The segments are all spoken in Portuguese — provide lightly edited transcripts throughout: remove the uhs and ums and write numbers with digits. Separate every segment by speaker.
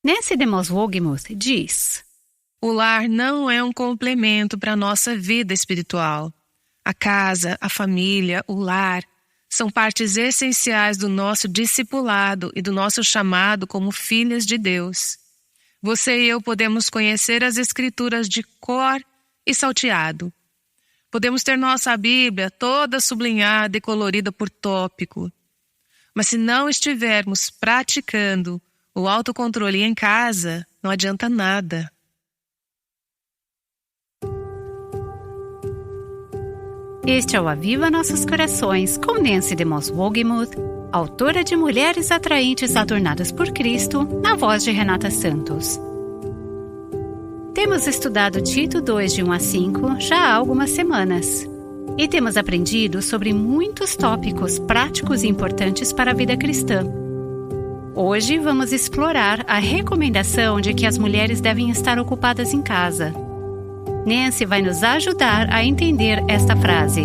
Speaker 1: Nancy DeMoss Wolgemuth diz:
Speaker 2: o lar não é um complemento para a nossa vida espiritual. A casa, a família, o lar são partes essenciais do nosso discipulado e do nosso chamado como filhas de Deus. Você e eu podemos conhecer as Escrituras de cor e salteado. Podemos ter nossa Bíblia toda sublinhada e colorida por tópico. Mas se não estivermos praticando o autocontrole em casa, não adianta nada.
Speaker 1: Este é o Aviva Nossos Corações, com Nancy DeMoss Wolgemuth, autora de Mulheres Atraentes Adornadas por Cristo, na voz de Renata Santos. Temos estudado Tito 2, de 1 a 5, já há algumas semanas. E temos aprendido sobre muitos tópicos práticos e importantes para a vida cristã. Hoje vamos explorar a recomendação de que as mulheres devem estar ocupadas em casa. Nancy vai nos ajudar a entender esta frase.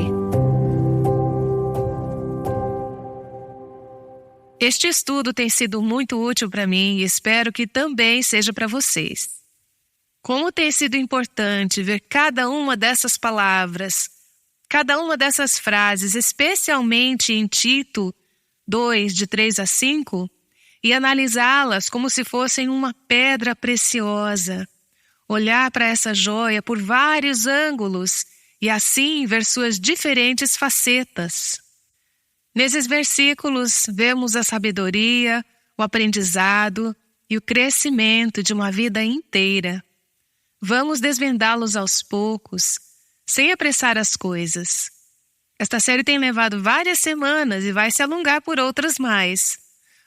Speaker 2: Este estudo tem sido muito útil para mim e espero que também seja para vocês. Como tem sido importante ver cada uma dessas palavras, cada uma dessas frases, especialmente em Tito 2, de 3 a 5, e analisá-las como se fossem uma pedra preciosa. Olhar para essa joia por vários ângulos e assim ver suas diferentes facetas. Nesses versículos, vemos a sabedoria, o aprendizado e o crescimento de uma vida inteira. Vamos desvendá-los aos poucos, sem apressar as coisas. Esta série tem levado várias semanas e vai se alongar por outras mais.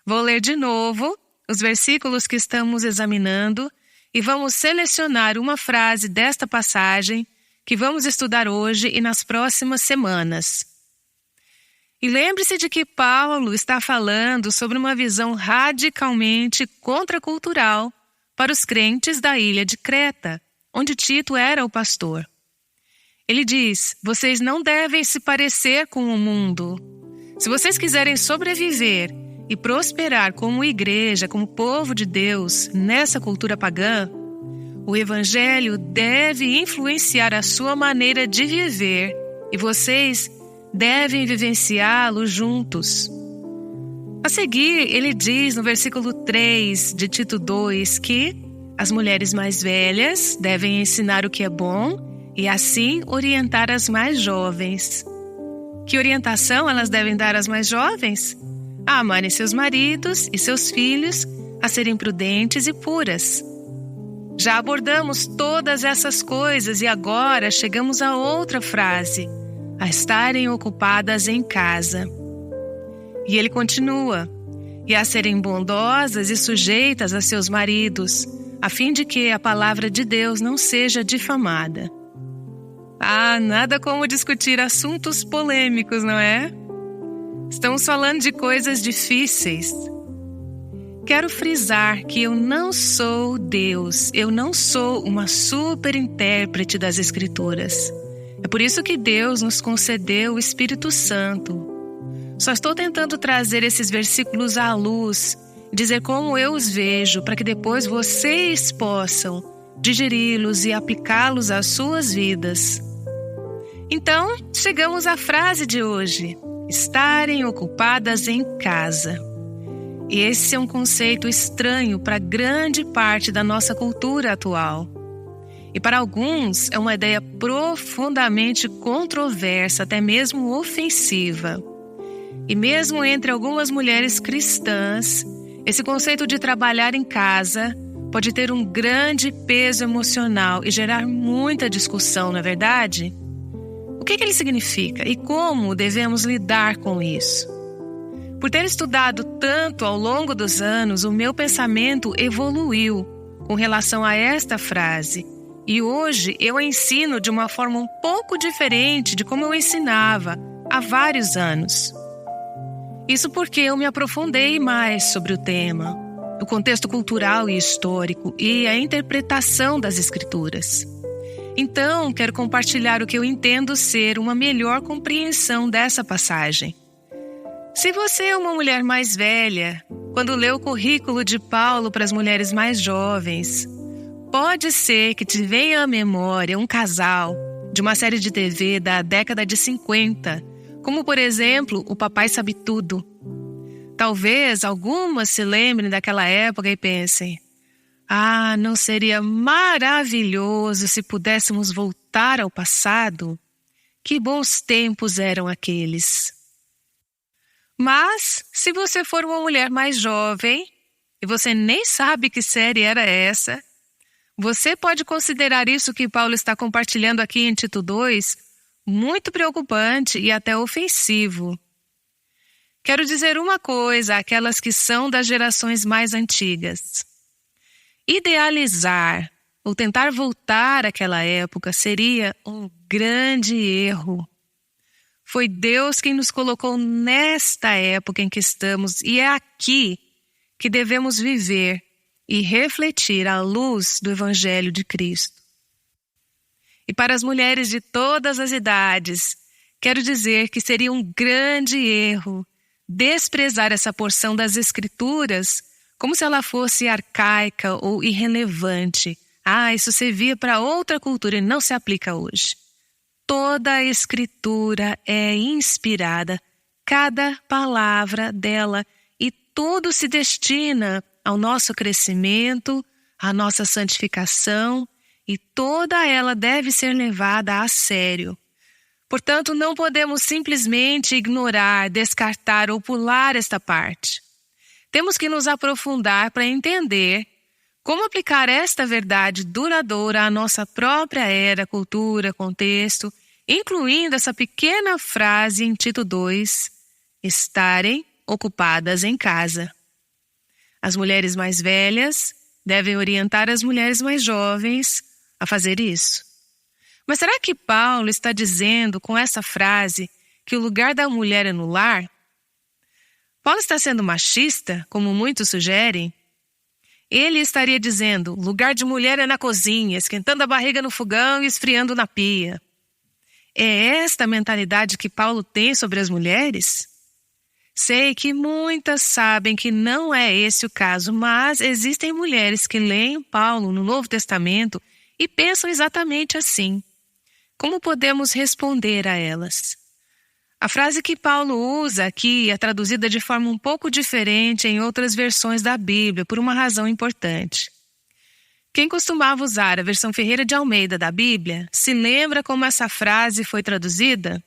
Speaker 2: Vou ler de novo os versículos que estamos examinando e vamos selecionar uma frase desta passagem que vamos estudar hoje e nas próximas semanas. E lembre-se de que Paulo está falando sobre uma visão radicalmente contracultural para os crentes da ilha de Creta, onde Tito era o pastor. Ele diz: vocês não devem se parecer com o mundo. Se vocês quiserem sobreviver e prosperar como igreja, como povo de Deus, nessa cultura pagã, o Evangelho deve influenciar a sua maneira de viver e vocês devem vivenciá-lo juntos. A seguir, ele diz no versículo 3 de Tito 2 que as mulheres mais velhas devem ensinar o que é bom e assim orientar as mais jovens. Que orientação elas devem dar às mais jovens? A amarem seus maridos e seus filhos, a serem prudentes e puras. Já abordamos todas essas coisas e agora chegamos a outra frase: a estarem ocupadas em casa. E ele continua: e a serem bondosas e sujeitas a seus maridos, a fim de que a palavra de Deus não seja difamada. Nada como discutir assuntos polêmicos, não é? Estamos falando de coisas difíceis. Quero frisar que eu não sou Deus, eu não sou uma super intérprete das Escrituras. É por isso que Deus nos concedeu o Espírito Santo. Só estou tentando trazer esses versículos à luz, dizer como eu os vejo, para que depois vocês possam digeri-los e aplicá-los às suas vidas. Então, chegamos à frase de hoje: estarem ocupadas em casa. E esse é um conceito estranho para grande parte da nossa cultura atual. E para alguns é uma ideia profundamente controversa, até mesmo ofensiva. E mesmo entre algumas mulheres cristãs, esse conceito de trabalhar em casa pode ter um grande peso emocional e gerar muita discussão, não é verdade? O que ele significa e como devemos lidar com isso? Por ter estudado tanto ao longo dos anos, o meu pensamento evoluiu com relação a esta frase. E hoje eu ensino de uma forma um pouco diferente de como eu ensinava há vários anos. Isso porque eu me aprofundei mais sobre o tema, o contexto cultural e histórico e a interpretação das Escrituras. Então, quero compartilhar o que eu entendo ser uma melhor compreensão dessa passagem. Se você é uma mulher mais velha, quando lê o currículo de Paulo para as mulheres mais jovens, pode ser que te venha à memória um casal de uma série de TV da década de 50, como, por exemplo, o Papai Sabe Tudo. Talvez algumas se lembrem daquela época e pensem: ah, não seria maravilhoso se pudéssemos voltar ao passado? Que bons tempos eram aqueles. Mas, se você for uma mulher mais jovem e você nem sabe que série era essa, você pode considerar isso que Paulo está compartilhando aqui em Tito 2 muito preocupante e até ofensivo. Quero dizer uma coisa àquelas que são das gerações mais antigas. Idealizar ou tentar voltar àquela época seria um grande erro. Foi Deus quem nos colocou nesta época em que estamos e é aqui que devemos viver e refletir à luz do Evangelho de Cristo. E para as mulheres de todas as idades, quero dizer que seria um grande erro desprezar essa porção das Escrituras como se ela fosse arcaica ou irrelevante. Ah, isso servia para outra cultura e não se aplica hoje. Toda a Escritura é inspirada, cada palavra dela, e tudo se destina ao nosso crescimento, à nossa santificação, e toda ela deve ser levada a sério. Portanto, não podemos simplesmente ignorar, descartar ou pular esta parte. Temos que nos aprofundar para entender como aplicar esta verdade duradoura à nossa própria era, cultura, contexto, incluindo essa pequena frase em Tito 2, estarem ocupadas em casa. As mulheres mais velhas devem orientar as mulheres mais jovens a fazer isso. Mas será que Paulo está dizendo com essa frase que o lugar da mulher é no lar? Paulo está sendo machista, como muitos sugerem? Ele estaria dizendo: o lugar de mulher é na cozinha, esquentando a barriga no fogão e esfriando na pia. É esta a mentalidade que Paulo tem sobre as mulheres? Sei que muitas sabem que não é esse o caso, mas existem mulheres que leem Paulo no Novo Testamento e pensam exatamente assim. Como podemos responder a elas? A frase que Paulo usa aqui é traduzida de forma um pouco diferente em outras versões da Bíblia, por uma razão importante. Quem costumava usar a versão Ferreira de Almeida da Bíblia, se lembra como essa frase foi traduzida?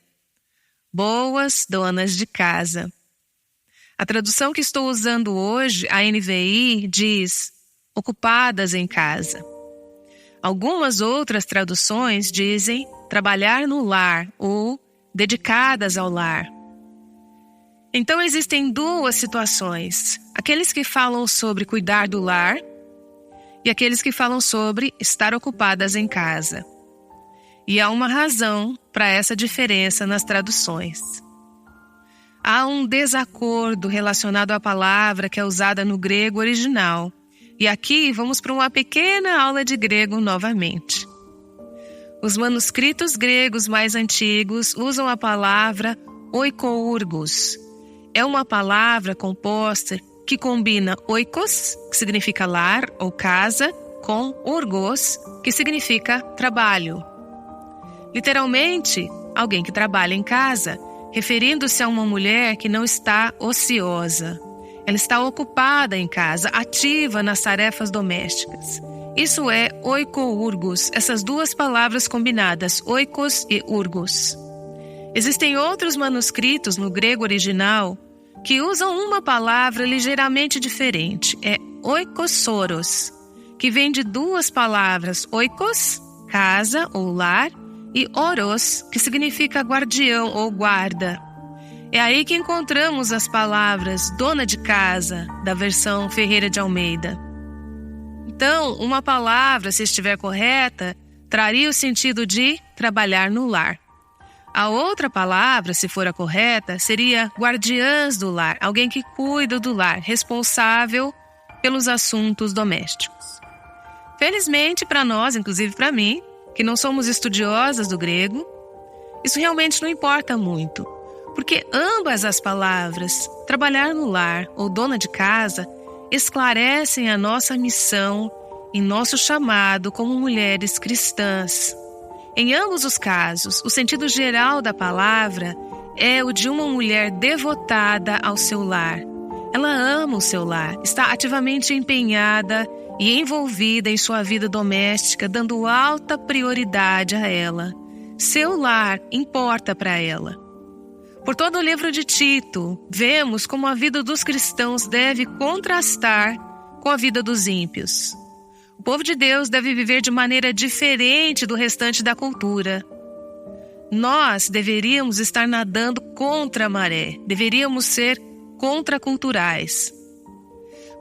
Speaker 2: Boas donas de casa. A tradução que estou usando hoje, a NVI, diz ocupadas em casa. Algumas outras traduções dizem trabalhar no lar ou dedicadas ao lar. Então existem duas situações: aqueles que falam sobre cuidar do lar e aqueles que falam sobre estar ocupadas em casa. E há uma razão para essa diferença nas traduções. Há um desacordo relacionado à palavra que é usada no grego original. E aqui vamos para uma pequena aula de grego novamente. Os manuscritos gregos mais antigos usam a palavra oikourgos. É uma palavra composta que combina oikos, que significa lar ou casa, com urgos, que significa trabalho. Literalmente, alguém que trabalha em casa, referindo-se a uma mulher que não está ociosa. Ela está ocupada em casa, ativa nas tarefas domésticas. Isso é oikourgos, essas duas palavras combinadas, oikos e urgos. Existem outros manuscritos no grego original que usam uma palavra ligeiramente diferente, é oikosoros, que vem de duas palavras, oikos, casa ou lar, e oros, que significa guardião ou guarda. É aí que encontramos as palavras dona de casa, da versão Ferreira de Almeida. Então, uma palavra, se estiver correta, traria o sentido de trabalhar no lar. A outra palavra, se for a correta, seria guardiãs do lar, alguém que cuida do lar, responsável pelos assuntos domésticos. Felizmente para nós, inclusive para mim, que não somos estudiosas do grego, isso realmente não importa muito. Porque ambas as palavras, trabalhar no lar ou dona de casa, esclarecem a nossa missão e nosso chamado como mulheres cristãs. Em ambos os casos, o sentido geral da palavra é o de uma mulher devotada ao seu lar. Ela ama o seu lar, está ativamente empenhada e envolvida em sua vida doméstica, dando alta prioridade a ela. Seu lar importa para ela. Por todo o livro de Tito, vemos como a vida dos cristãos deve contrastar com a vida dos ímpios. O povo de Deus deve viver de maneira diferente do restante da cultura. Nós deveríamos estar nadando contra a maré, deveríamos ser contraculturais.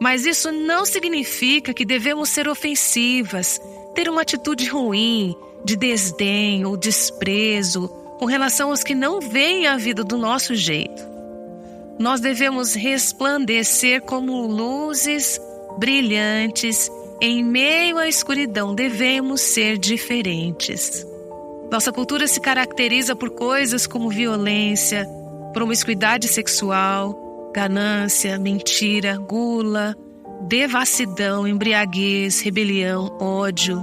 Speaker 2: Mas isso não significa que devemos ser ofensivas, ter uma atitude ruim, de desdém ou desprezo, com relação aos que não veem a vida do nosso jeito. Nós devemos resplandecer como luzes brilhantes em meio à escuridão. Devemos ser diferentes. Nossa cultura se caracteriza por coisas como violência, promiscuidade sexual, ganância, mentira, gula, devassidão, embriaguez, rebelião, ódio.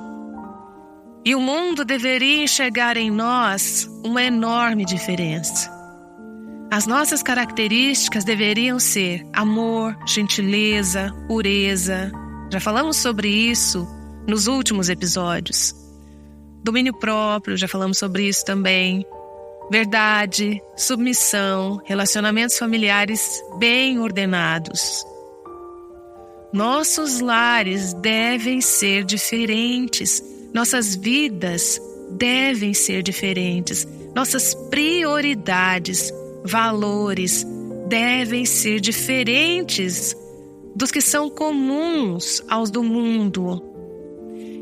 Speaker 2: E o mundo deveria enxergar em nós uma enorme diferença. As nossas características deveriam ser amor, gentileza, pureza. Já falamos sobre isso nos últimos episódios. Domínio próprio, já falamos sobre isso também. Verdade, submissão, relacionamentos familiares bem ordenados. Nossos lares devem ser diferentes. Nossas vidas devem ser diferentes. Nossas prioridades, valores devem ser diferentes dos que são comuns aos do mundo.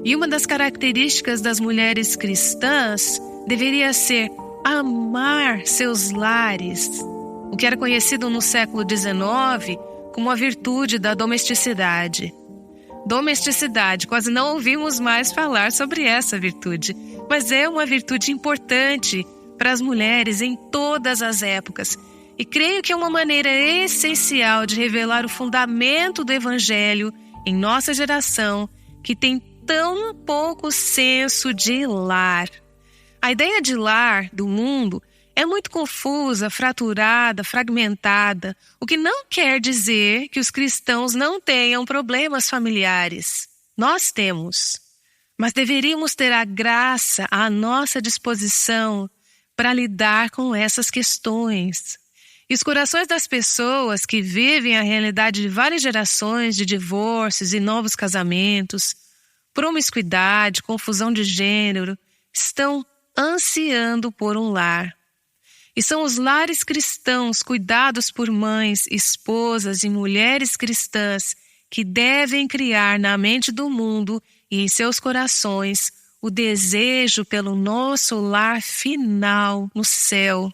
Speaker 2: E uma das características das mulheres cristãs deveria ser amar seus lares, o que era conhecido no século XIX como a virtude da domesticidade. Domesticidade, quase não ouvimos mais falar sobre essa virtude, mas é uma virtude importante para as mulheres em todas as épocas. E creio que é uma maneira essencial de revelar o fundamento do Evangelho em nossa geração, que tem tão pouco senso de lar. A ideia de lar do mundo é muito confusa, fraturada, fragmentada, o que não quer dizer que os cristãos não tenham problemas familiares. Nós temos, mas deveríamos ter a graça à nossa disposição para lidar com essas questões. E os corações das pessoas que vivem a realidade de várias gerações de divórcios e novos casamentos, promiscuidade, confusão de gênero, estão ansiando por um lar. E são os lares cristãos cuidados por mães, esposas e mulheres cristãs que devem criar na mente do mundo e em seus corações o desejo pelo nosso lar final no céu.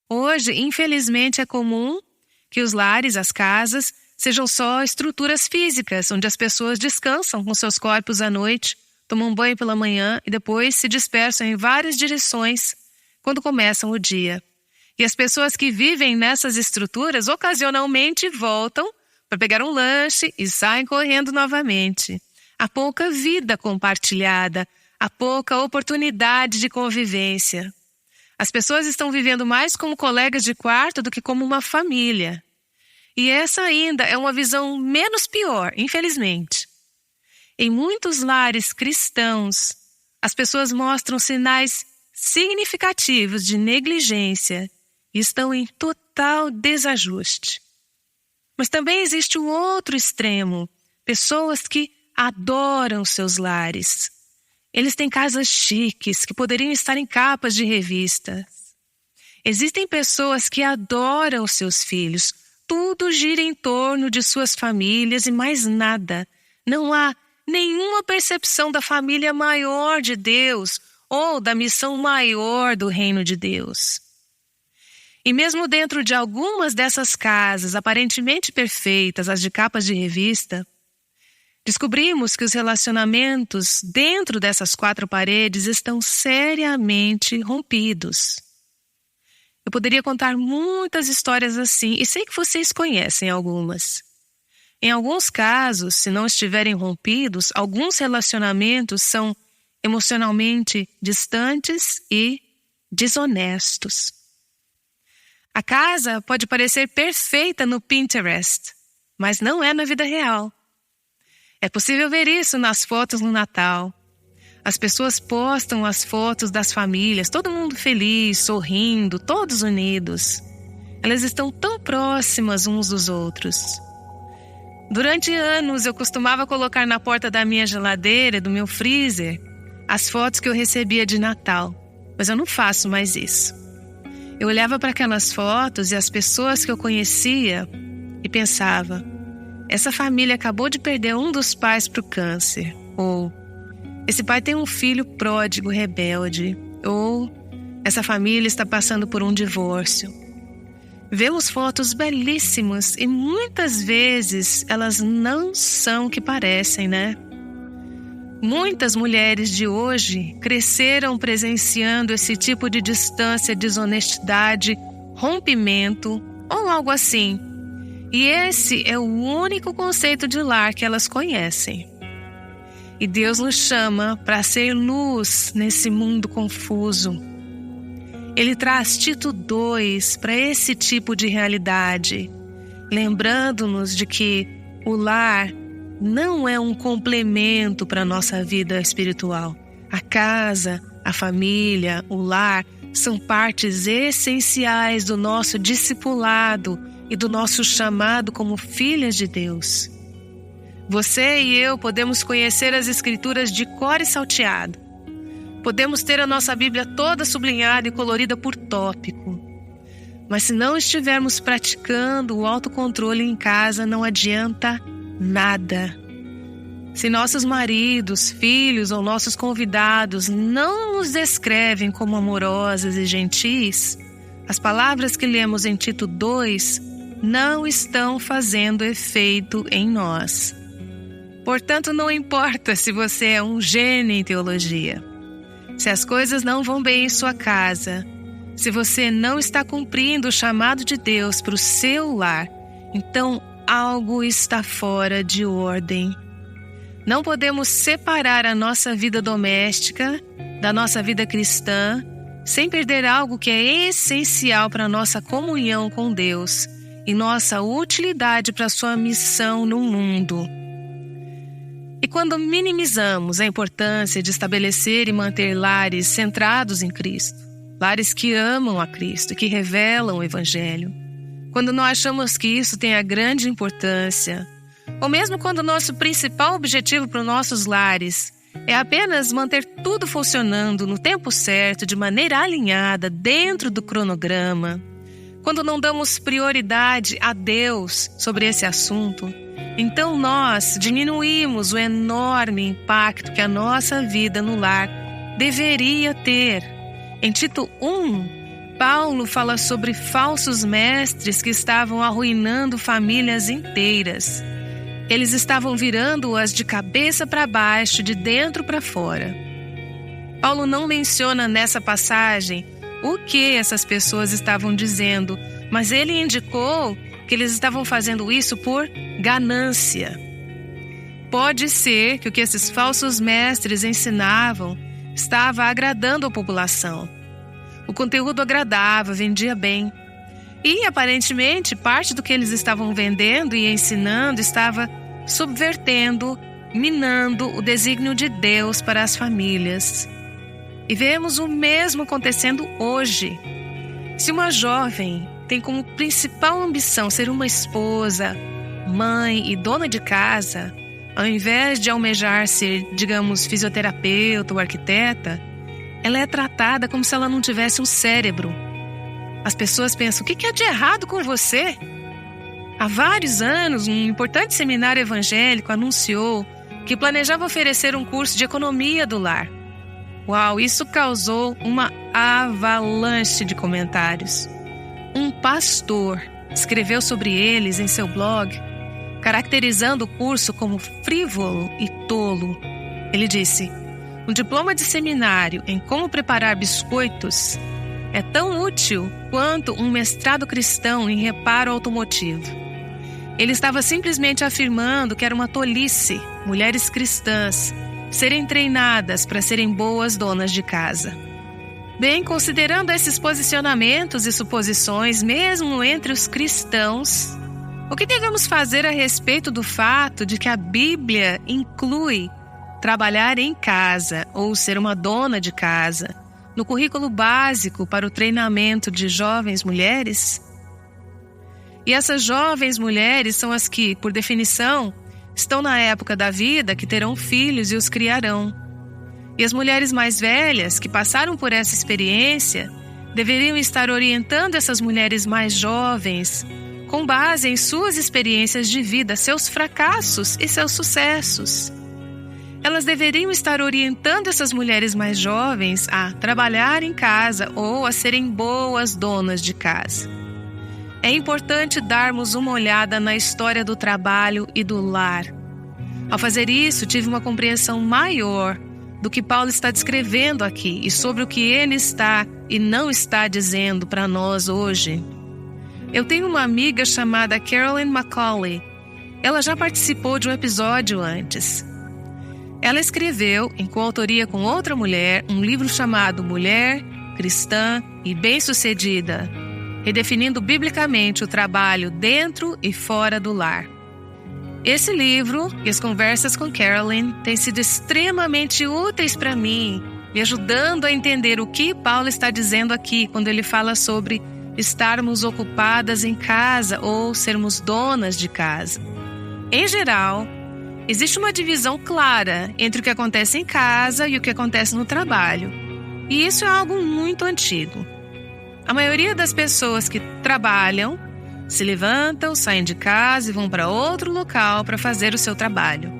Speaker 2: Hoje, infelizmente, é comum que os lares, as casas, sejam só estruturas físicas, onde as pessoas descansam com seus corpos à noite, tomam banho pela manhã e depois se dispersam em várias direções quando começam o dia. E as pessoas que vivem nessas estruturas ocasionalmente voltam para pegar um lanche e saem correndo novamente. Há pouca vida compartilhada, há pouca oportunidade de convivência. As pessoas estão vivendo mais como colegas de quarto do que como uma família. E essa ainda é uma visão menos pior, infelizmente. Em muitos lares cristãos, as pessoas mostram sinais significativos de negligência e estão em total desajuste. Mas também existe o outro extremo, pessoas que adoram seus lares. Eles têm casas chiques que poderiam estar em capas de revistas. Existem pessoas que adoram seus filhos. Tudo gira em torno de suas famílias e mais nada. Não há nenhuma percepção da família maior de Deus ou da missão maior do reino de Deus. E mesmo dentro de algumas dessas casas aparentemente perfeitas, as de capas de revista, descobrimos que os relacionamentos dentro dessas quatro paredes estão seriamente rompidos. Eu poderia contar muitas histórias assim, e sei que vocês conhecem algumas. Em alguns casos, se não estiverem rompidos, alguns relacionamentos são emocionalmente distantes e desonestos. A casa pode parecer perfeita no Pinterest, mas não é na vida real. É possível ver isso nas fotos no Natal. As pessoas postam as fotos das famílias, todo mundo feliz, sorrindo, todos unidos. Elas estão tão próximas uns dos outros. Durante anos, eu costumava colocar na porta da minha geladeira, do meu freezer, as fotos que eu recebia de Natal, mas eu não faço mais isso. Eu olhava para aquelas fotos e as pessoas que eu conhecia e pensava, essa família acabou de perder um dos pais para o câncer, ou esse pai tem um filho pródigo, rebelde, ou essa família está passando por um divórcio. Vemos fotos belíssimas e muitas vezes elas não são o que parecem, né? Muitas mulheres de hoje cresceram presenciando esse tipo de distância, desonestidade, rompimento ou algo assim. E esse é o único conceito de lar que elas conhecem. E Deus nos chama para ser luz nesse mundo confuso. Ele traz Tito 2 para esse tipo de realidade, lembrando-nos de que o lar não é um complemento para a nossa vida espiritual. A casa, a família, o lar são partes essenciais do nosso discipulado e do nosso chamado como filhas de Deus. Você e eu podemos conhecer as Escrituras de cor e salteado. Podemos ter a nossa Bíblia toda sublinhada e colorida por tópico. Mas se não estivermos praticando o autocontrole em casa, não adianta nada. Se nossos maridos, filhos ou nossos convidados não nos descrevem como amorosas e gentis, as palavras que lemos em Tito 2 não estão fazendo efeito em nós. Portanto, não importa se você é um gênio em teologia. Se as coisas não vão bem em sua casa, se você não está cumprindo o chamado de Deus para o seu lar, então algo está fora de ordem. Não podemos separar a nossa vida doméstica da nossa vida cristã sem perder algo que é essencial para a nossa comunhão com Deus e nossa utilidade para a sua missão no mundo. E quando minimizamos a importância de estabelecer e manter lares centrados em Cristo, lares que amam a Cristo, que revelam o Evangelho, quando nós achamos que isso tem a grande importância, ou mesmo quando o nosso principal objetivo para os nossos lares é apenas manter tudo funcionando no tempo certo, de maneira alinhada, dentro do cronograma, quando não damos prioridade a Deus sobre esse assunto, então nós diminuímos o enorme impacto que a nossa vida no lar deveria ter. Em Tito 1, Paulo fala sobre falsos mestres que estavam arruinando famílias inteiras. Eles estavam virando-as de cabeça para baixo, de dentro para fora. Paulo não menciona nessa passagem o que essas pessoas estavam dizendo, mas ele indicou que eles estavam fazendo isso por ganância. Pode ser que o que esses falsos mestres ensinavam estava agradando a população. O conteúdo agradava, vendia bem. E, aparentemente, parte do que eles estavam vendendo e ensinando estava subvertendo, minando o desígnio de Deus para as famílias. E vemos o mesmo acontecendo hoje. Se uma jovem tem como principal ambição ser uma esposa, mãe e dona de casa, ao invés de almejar ser, digamos, fisioterapeuta ou arquiteta, ela é tratada como se ela não tivesse um cérebro. As pessoas pensam, o que há de errado com você? Há vários anos, um importante seminário evangélico anunciou que planejava oferecer um curso de economia do lar. Uau, isso causou uma avalanche de comentários. Um pastor escreveu sobre eles em seu blog, caracterizando o curso como frívolo e tolo. Ele disse, um diploma de seminário em como preparar biscoitos é tão útil quanto um mestrado cristão em reparo automotivo. Ele estava simplesmente afirmando que era uma tolice mulheres cristãs serem treinadas para serem boas donas de casa. Bem, considerando esses posicionamentos e suposições, mesmo entre os cristãos, o que devemos fazer a respeito do fato de que a Bíblia inclui trabalhar em casa ou ser uma dona de casa no currículo básico para o treinamento de jovens mulheres? E essas jovens mulheres são as que, por definição, estão na época da vida que terão filhos e os criarão. E as mulheres mais velhas, que passaram por essa experiência, deveriam estar orientando essas mulheres mais jovens com base em suas experiências de vida, seus fracassos e seus sucessos. Elas deveriam estar orientando essas mulheres mais jovens a trabalhar em casa ou a serem boas donas de casa. É importante darmos uma olhada na história do trabalho e do lar. Ao fazer isso, tive uma compreensão maior do que Paulo está descrevendo aqui e sobre o que ele está e não está dizendo para nós hoje. Eu tenho uma amiga chamada Carolyn McCauley. Ela já participou de um episódio antes. Ela escreveu, em coautoria com outra mulher, um livro chamado Mulher, Cristã e Bem-Sucedida, redefinindo biblicamente o trabalho dentro e fora do lar. Esse livro e as conversas com Carolyn têm sido extremamente úteis para mim, me ajudando a entender o que Paulo está dizendo aqui quando ele fala sobre estarmos ocupadas em casa ou sermos donas de casa. Em geral, existe uma divisão clara entre o que acontece em casa e o que acontece no trabalho. E isso é algo muito antigo. A maioria das pessoas que trabalham se levantam, saem de casa e vão para outro local para fazer o seu trabalho.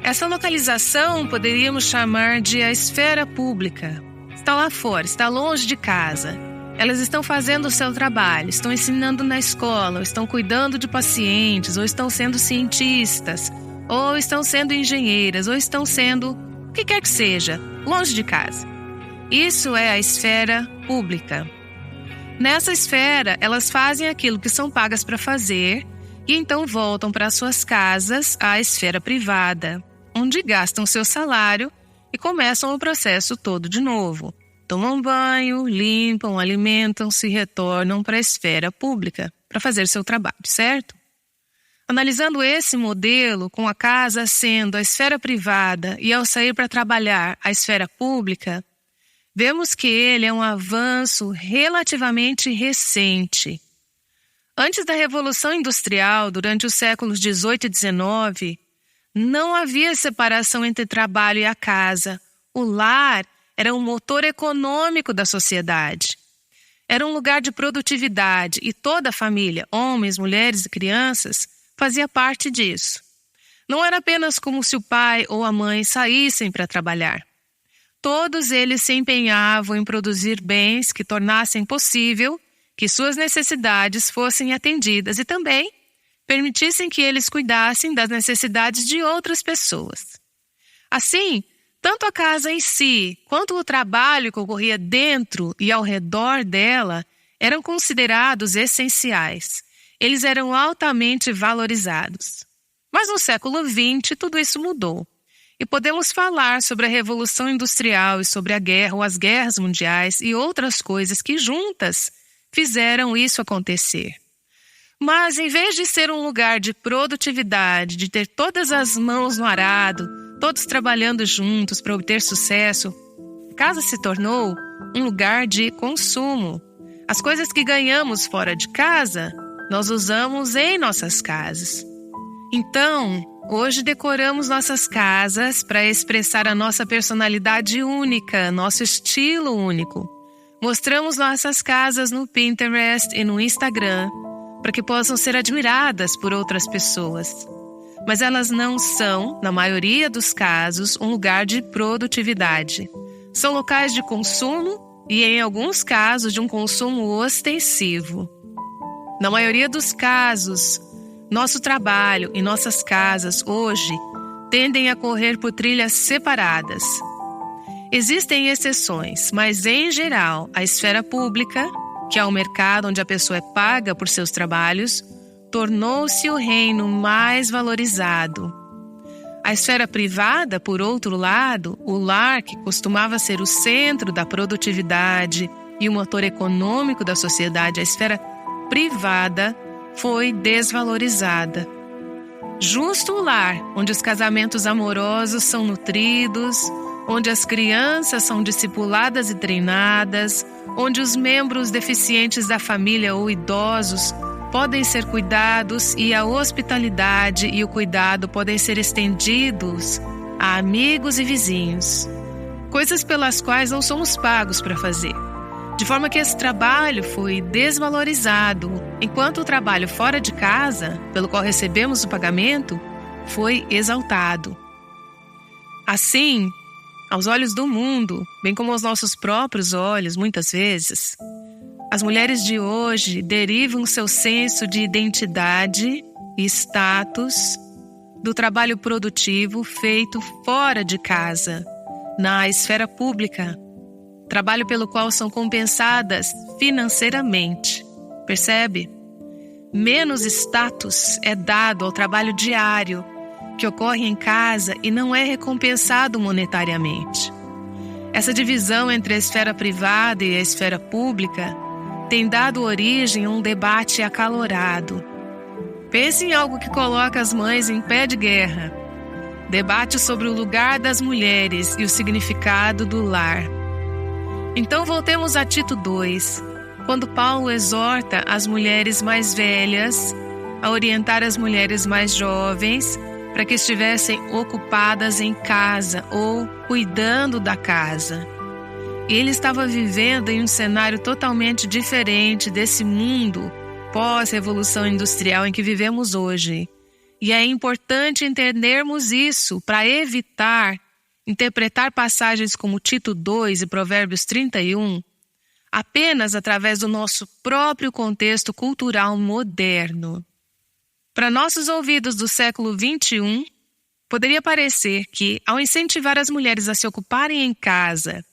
Speaker 2: Essa localização poderíamos chamar de a esfera pública. Está lá fora, está longe de casa. Elas estão fazendo o seu trabalho, estão ensinando na escola, ou estão cuidando de pacientes, ou estão sendo cientistas, ou estão sendo engenheiras, ou estão sendo o que quer que seja, longe de casa. Isso é a esfera pública. Nessa esfera, elas fazem aquilo que são pagas para fazer e então voltam para suas casas, à esfera privada, onde gastam seu salário e começam o processo todo de novo. Tomam banho, limpam, alimentam-se e retornam para a esfera pública para fazer seu trabalho, certo? Analisando esse modelo, com a casa sendo a esfera privada e ao sair para trabalhar a esfera pública, vemos que ele é um avanço relativamente recente. Antes da Revolução Industrial, durante os séculos 18 e 19, não havia separação entre trabalho e a casa. O lar era um motor econômico da sociedade. Era um lugar de produtividade e toda a família, homens, mulheres e crianças, fazia parte disso. Não era apenas como se o pai ou a mãe saíssem para trabalhar. Todos eles se empenhavam em produzir bens que tornassem possível que suas necessidades fossem atendidas e também permitissem que eles cuidassem das necessidades de outras pessoas. Assim, tanto a casa em si, quanto o trabalho que ocorria dentro e ao redor dela eram considerados essenciais. Eles eram altamente valorizados. Mas no século XX, tudo isso mudou. E podemos falar sobre a Revolução Industrial e sobre a guerra ou as guerras mundiais e outras coisas que juntas fizeram isso acontecer. Mas em vez de ser um lugar de produtividade, de ter todas as mãos no arado, todos trabalhando juntos para obter sucesso, a casa se tornou um lugar de consumo. As coisas que ganhamos fora de casa, nós usamos em nossas casas. Então, hoje decoramos nossas casas para expressar a nossa personalidade única, nosso estilo único. Mostramos nossas casas no Pinterest e no Instagram para que possam ser admiradas por outras pessoas. Mas elas não são, na maioria dos casos, um lugar de produtividade. São locais de consumo e, em alguns casos, de um consumo ostensivo. Na maioria dos casos, nosso trabalho e nossas casas hoje tendem a correr por trilhas separadas. Existem exceções, mas em geral, a esfera pública, que é o mercado onde a pessoa é paga por seus trabalhos, tornou-se o reino mais valorizado. A esfera privada, por outro lado, o lar, que costumava ser o centro da produtividade e o motor econômico da sociedade, a esfera privada, foi desvalorizada. Justo o lar, onde os casamentos amorosos são nutridos, onde as crianças são discipuladas e treinadas, onde os membros deficientes da família ou idosos podem ser cuidados e a hospitalidade e o cuidado podem ser estendidos a amigos e vizinhos. Coisas pelas quais não somos pagos para fazer. De forma que esse trabalho foi desvalorizado, enquanto o trabalho fora de casa, pelo qual recebemos o pagamento, foi exaltado. Assim, aos olhos do mundo, bem como aos nossos próprios olhos, muitas vezes, as mulheres de hoje derivam seu senso de identidade e status do trabalho produtivo feito fora de casa, na esfera pública, trabalho pelo qual são compensadas financeiramente. Percebe? Menos status é dado ao trabalho diário, que ocorre em casa e não é recompensado monetariamente. Essa divisão entre a esfera privada e a esfera pública tem dado origem a um debate acalorado. Pense em algo que coloca as mães em pé de guerra. Debate sobre o lugar das mulheres e o significado do lar. Então voltemos a Tito 2, quando Paulo exorta as mulheres mais velhas a orientar as mulheres mais jovens para que estivessem ocupadas em casa ou cuidando da casa. Ele estava vivendo em um cenário totalmente diferente desse mundo pós-revolução industrial em que vivemos hoje. E é importante entendermos isso para evitar interpretar passagens como Tito 2 e Provérbios 31 apenas através do nosso próprio contexto cultural moderno. Para nossos ouvidos do século XXI, poderia parecer que, ao incentivar as mulheres a se ocuparem em casa,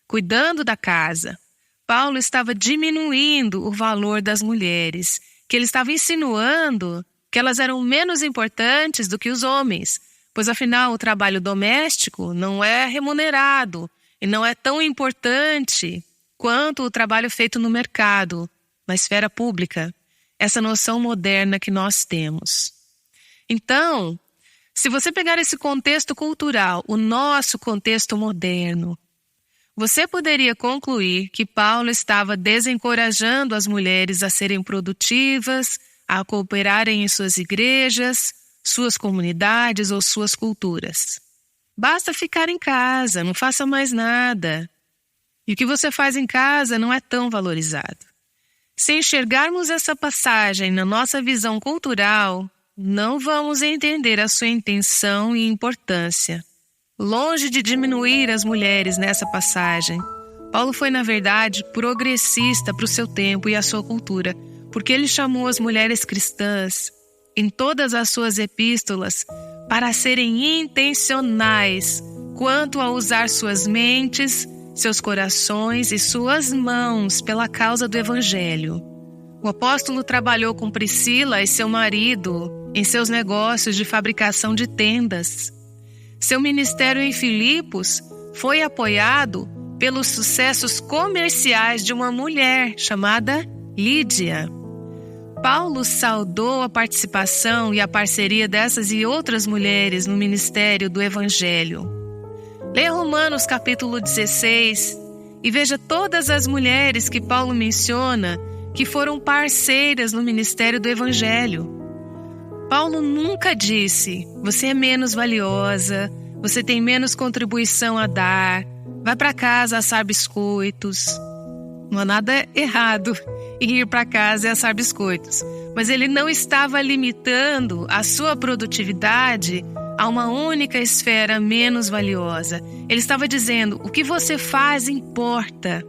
Speaker 2: cuidando da casa, Paulo estava diminuindo o valor das mulheres, que ele estava insinuando que elas eram menos importantes do que os homens, pois afinal o trabalho doméstico não é remunerado e não é tão importante quanto o trabalho feito no mercado, na esfera pública, essa noção moderna que nós temos. Então, se você pegar esse contexto cultural, o nosso contexto moderno, você poderia concluir que Paulo estava desencorajando as mulheres a serem produtivas, a cooperarem em suas igrejas, suas comunidades ou suas culturas. Basta ficar em casa, não faça mais nada. E o que você faz em casa não é tão valorizado. Se enxergarmos essa passagem na nossa visão cultural, não vamos entender a sua intenção e importância. Longe de diminuir as mulheres nessa passagem, Paulo foi, na verdade, progressista para o seu tempo e a sua cultura, porque ele chamou as mulheres cristãs, em todas as suas epístolas, para serem intencionais quanto a usar suas mentes, seus corações e suas mãos pela causa do Evangelho. O apóstolo trabalhou com Priscila e seu marido em seus negócios de fabricação de tendas. Seu ministério em Filipos foi apoiado pelos sucessos comerciais de uma mulher chamada Lídia. Paulo saudou a participação e a parceria dessas e outras mulheres no ministério do Evangelho. Leia Romanos capítulo 16 e veja todas as mulheres que Paulo menciona que foram parceiras no ministério do Evangelho. Paulo nunca disse, você é menos valiosa, você tem menos contribuição a dar, vai para casa assar biscoitos. Não há nada errado em ir para casa e assar biscoitos, mas ele não estava limitando a sua produtividade a uma única esfera menos valiosa. Ele estava dizendo, o que você faz importa.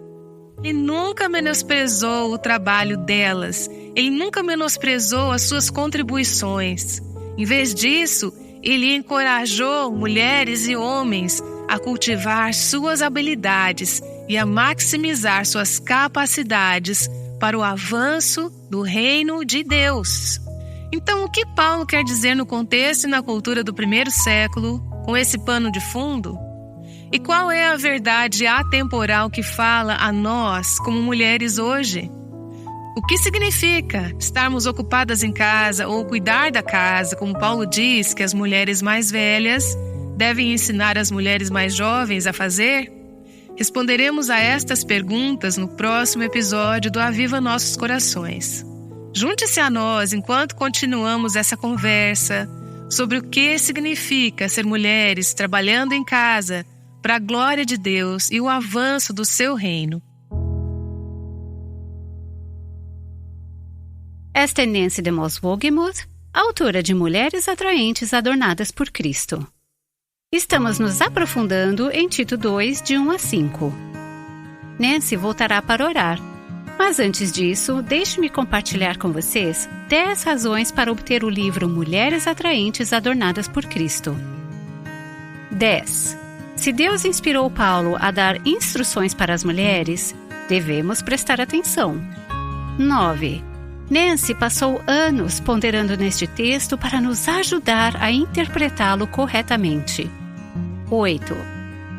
Speaker 2: Ele nunca menosprezou o trabalho delas. Ele nunca menosprezou as suas contribuições. Em vez disso, ele encorajou mulheres e homens a cultivar suas habilidades e a maximizar suas capacidades para o avanço do reino de Deus. Então, o que Paulo quer dizer no contexto e na cultura do primeiro século, com esse pano de fundo? E qual é a verdade atemporal que fala a nós, como mulheres hoje? O que significa estarmos ocupadas em casa ou cuidar da casa, como Paulo diz que as mulheres mais velhas devem ensinar as mulheres mais jovens a fazer? Responderemos a estas perguntas no próximo episódio do Aviva Nossos Corações. Junte-se a nós enquanto continuamos essa conversa sobre o que significa ser mulheres trabalhando em casa para a glória de Deus e o avanço do seu reino.
Speaker 1: Esta é Nancy DeMoss Wogemuth, autora de Mulheres Atraentes Adornadas por Cristo. Estamos nos aprofundando em Tito 2, de 1 a 5. Nancy voltará para orar, mas antes disso, deixe-me compartilhar com vocês 10 razões para obter o livro Mulheres Atraentes Adornadas por Cristo. 10. Se Deus inspirou Paulo a dar instruções para as mulheres, devemos prestar atenção. 9. Nancy passou anos ponderando neste texto para nos ajudar a interpretá-lo corretamente. 8.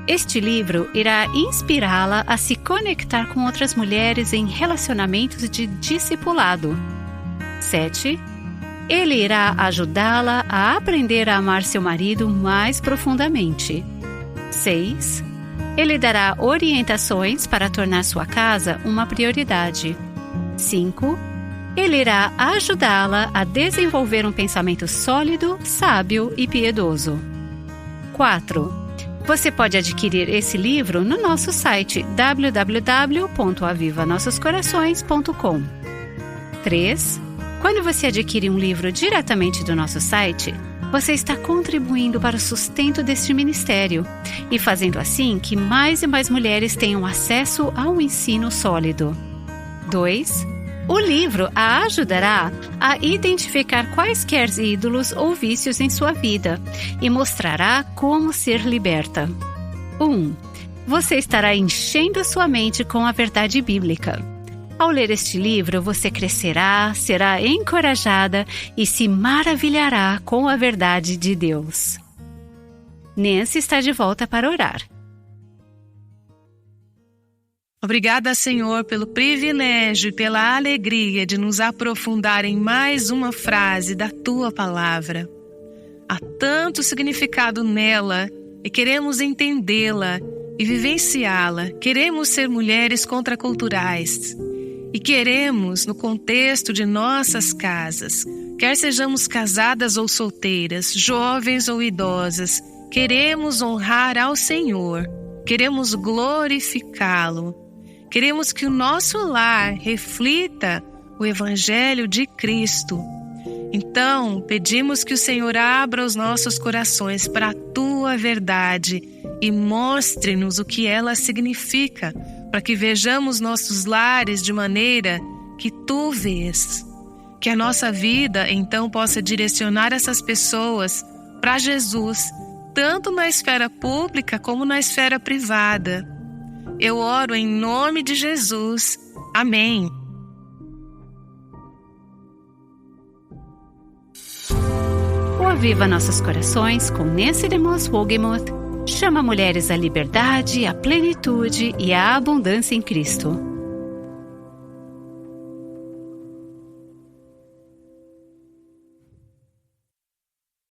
Speaker 1: Este livro irá inspirá-la a se conectar com outras mulheres em relacionamentos de discipulado. 7. Ele irá ajudá-la a aprender a amar seu marido mais profundamente. 6. Ele dará orientações para tornar sua casa uma prioridade. 5. Ele irá ajudá-la a desenvolver um pensamento sólido, sábio e piedoso. 4. Você pode adquirir esse livro no nosso site www.avivanossoscorações.com. 3. Quando você adquire um livro diretamente do nosso site, você está contribuindo para o sustento deste ministério e fazendo assim que mais e mais mulheres tenham acesso a um ensino sólido. 2. O livro a ajudará a identificar quaisquer ídolos ou vícios em sua vida e mostrará como ser liberta. 1. Você estará enchendo sua mente com a verdade bíblica. Ao ler este livro, você crescerá, será encorajada e se maravilhará com a verdade de Deus. Nancy está de volta para orar.
Speaker 2: Obrigada, Senhor, pelo privilégio e pela alegria de nos aprofundar em mais uma frase da Tua Palavra. Há tanto significado nela e queremos entendê-la e vivenciá-la. Queremos ser mulheres contraculturais e queremos, no contexto de nossas casas, quer sejamos casadas ou solteiras, jovens ou idosas, queremos honrar ao Senhor, queremos glorificá-lo. Queremos que o nosso lar reflita o Evangelho de Cristo. Então, pedimos que o Senhor abra os nossos corações para a Tua verdade e mostre-nos o que ela significa, para que vejamos nossos lares de maneira que Tu vês. Que a nossa vida, então, possa direcionar essas pessoas para Jesus, tanto na esfera pública como na esfera privada. Eu oro em nome de Jesus. Amém.
Speaker 1: O Aviva Nossos Corações, com Nancy DeMoss Wogemuth, chama mulheres à liberdade, à plenitude e à abundância em Cristo.